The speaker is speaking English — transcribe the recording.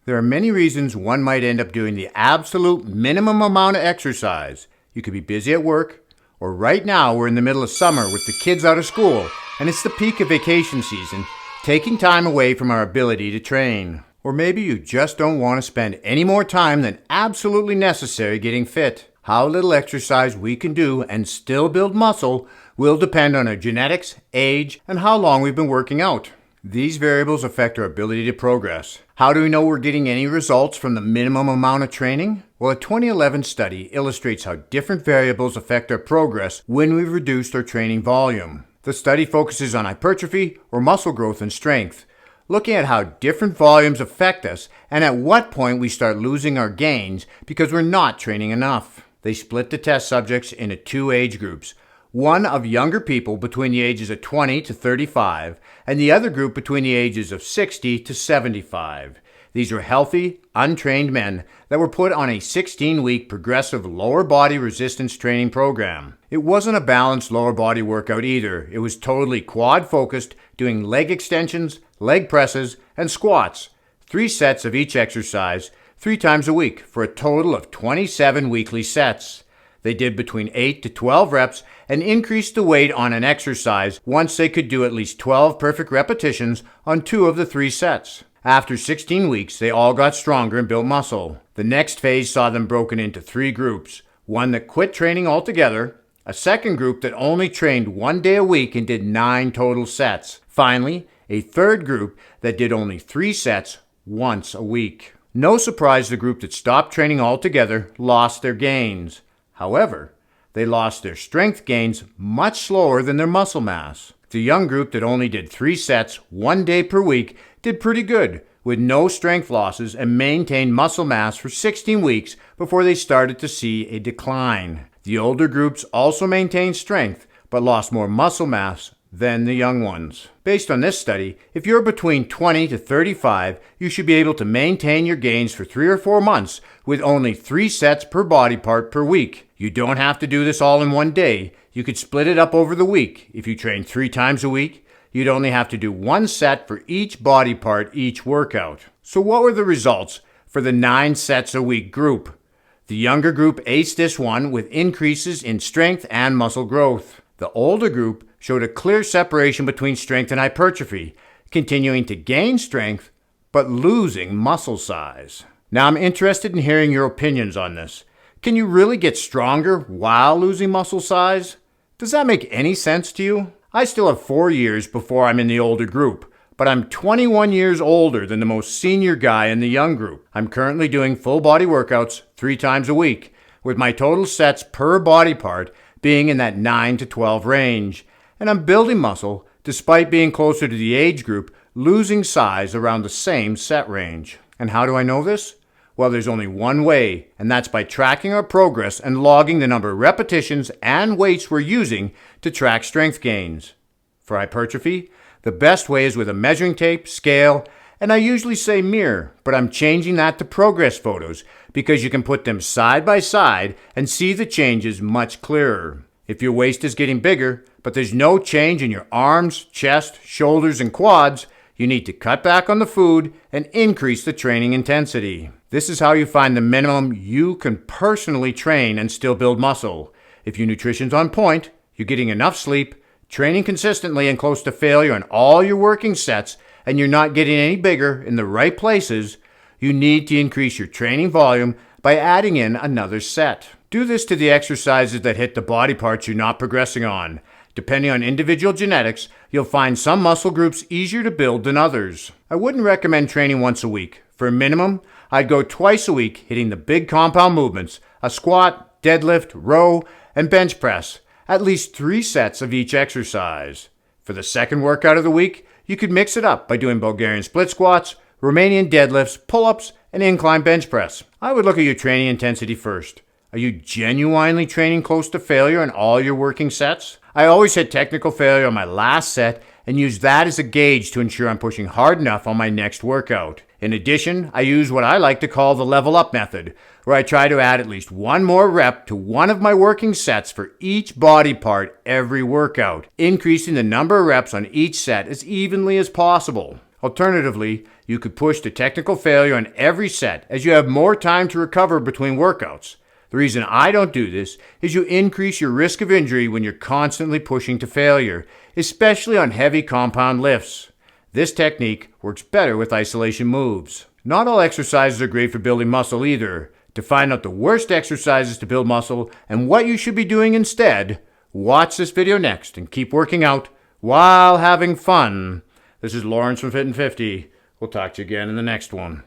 There are many reasons one might end up doing the absolute minimum amount of exercise. You could be busy at work, or right now we're in the middle of summer with the kids out of school, and it's the peak of vacation season, taking time away from our ability to train. Or maybe you just don't want to spend any more time than absolutely necessary getting fit. How little exercise we can do and still build muscle will depend on our genetics, age, and how long we've been working out. These variables affect our ability to progress. How do we know we're getting any results from the minimum amount of training? Well, a 2011 study illustrates how different variables affect our progress when we've reduced our training volume. The study focuses on hypertrophy or muscle growth and strength, looking at how different volumes affect us and at what point we start losing our gains because we're not training enough. They split the test subjects into two age groups, one of younger people between the ages of 20 to 35, and the other group between the ages of 60 to 75. These were healthy, untrained men that were put on a 16-week progressive lower body resistance training program. It wasn't a balanced lower body workout either. It was totally quad focused, doing leg extensions, leg presses, and squats, 3 sets of each exercise, 3 times a week for a total of 27 weekly sets. They did between 8 to 12 reps and increased the weight on an exercise once they could do at least 12 perfect repetitions on 2 of the 3 sets. After 16 weeks, they all got stronger and built muscle. The next phase saw them broken into 3 groups, one that quit training altogether, a second group that only trained 1 day a week and did 9 total sets. Finally, a third group that did only 3 sets once a week. No surprise the group that stopped training altogether lost their gains. However, they lost their strength gains much slower than their muscle mass. The young group that only did 3 sets 1 day per week did pretty good, with no strength losses and maintained muscle mass for 16 weeks before they started to see a decline. The older groups also maintained strength, but lost more muscle mass than the young ones. Based on this study, if you're between 20 to 35, you should be able to maintain your gains for 3 or 4 months with only 3 sets per body part per week. You don't have to do this all in one day. You could split it up over the week. If you train 3 times a week, you'd only have to do 1 set for each body part each workout. So what were the results for the 9 sets a week group? The younger group aced this one with increases in strength and muscle growth. The older group showed a clear separation between strength and hypertrophy, continuing to gain strength but losing muscle size. Now I'm interested in hearing your opinions on this. Can you really get stronger while losing muscle size? Does that make any sense to you? I still have 4 years before I'm in the older group, but I'm 21 years older than the most senior guy in the young group. I'm currently doing full body workouts 3 times a week, with my total sets per body part being in that 9 to 12 range. And I'm building muscle despite being closer to the age group, losing size around the same set range. And how do I know this? Well, there's only one way, and that's by tracking our progress and logging the number of repetitions and weights we're using to track strength gains. For hypertrophy, the best way is with a measuring tape, scale, and I usually say mirror, but I'm changing that to progress photos because you can put them side by side and see the changes much clearer. If your waist is getting bigger, but there's no change in your arms, chest, shoulders, and quads, you need to cut back on the food and increase the training intensity. This is how you find the minimum you can personally train and still build muscle. If your nutrition's on point, you're getting enough sleep, training consistently and close to failure on all your working sets, and you're not getting any bigger in the right places, you need to increase your training volume by adding in another set. Do this to the exercises that hit the body parts you're not progressing on. Depending on individual genetics, you'll find some muscle groups easier to build than others. I wouldn't recommend training once a week. For a minimum, I'd go twice a week hitting the big compound movements, a squat, deadlift, row, and bench press, at least 3 sets of each exercise. For the second workout of the week, you could mix it up by doing Bulgarian split squats, Romanian deadlifts, pull-ups, and incline bench press. I would look at your training intensity first. Are you genuinely training close to failure in all your working sets? I always hit technical failure on my last set and use that as a gauge to ensure I'm pushing hard enough on my next workout. In addition, I use what I like to call the level up method, where I try to add at least 1 more rep to one of my working sets for each body part every workout, increasing the number of reps on each set as evenly as possible. Alternatively, you could push to technical failure on every set as you have more time to recover between workouts. The reason I don't do this is you increase your risk of injury when you're constantly pushing to failure, especially on heavy compound lifts. This technique works better with isolation moves. Not all exercises are great for building muscle either. To find out the worst exercises to build muscle and what you should be doing instead, watch this video next and keep working out while having fun. This is Lawrence from Fit and 50. We'll talk to you again in the next one.